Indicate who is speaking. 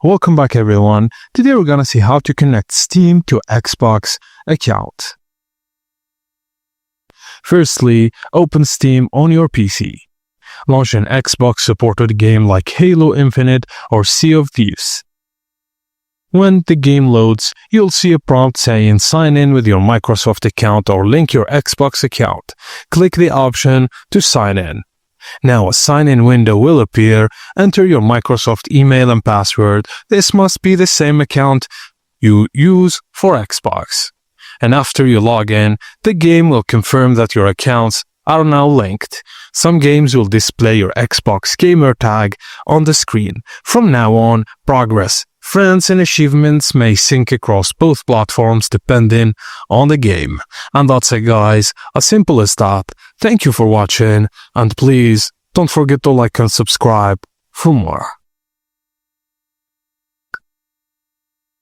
Speaker 1: Welcome back everyone. Today we're gonna see how to connect Steam to Xbox account. Firstly, open Steam on your PC. Launch an Xbox supported game like Halo Infinite or Sea of Thieves. When the game loads, you'll see a prompt saying sign in with your Microsoft account or link your Xbox account. Click the option to sign in. Now a sign-in window will appear. Enter your Microsoft email and password. This must be the same account you use for Xbox. And after you log in, the game will confirm that your accounts are now linked. Some games will display your Xbox gamer tag on the screen. From now on, progress, friends and achievements may sync across both platforms depending on the game. And that's it guys, as simple as that. Thank you for watching and please don't forget to like and subscribe for more.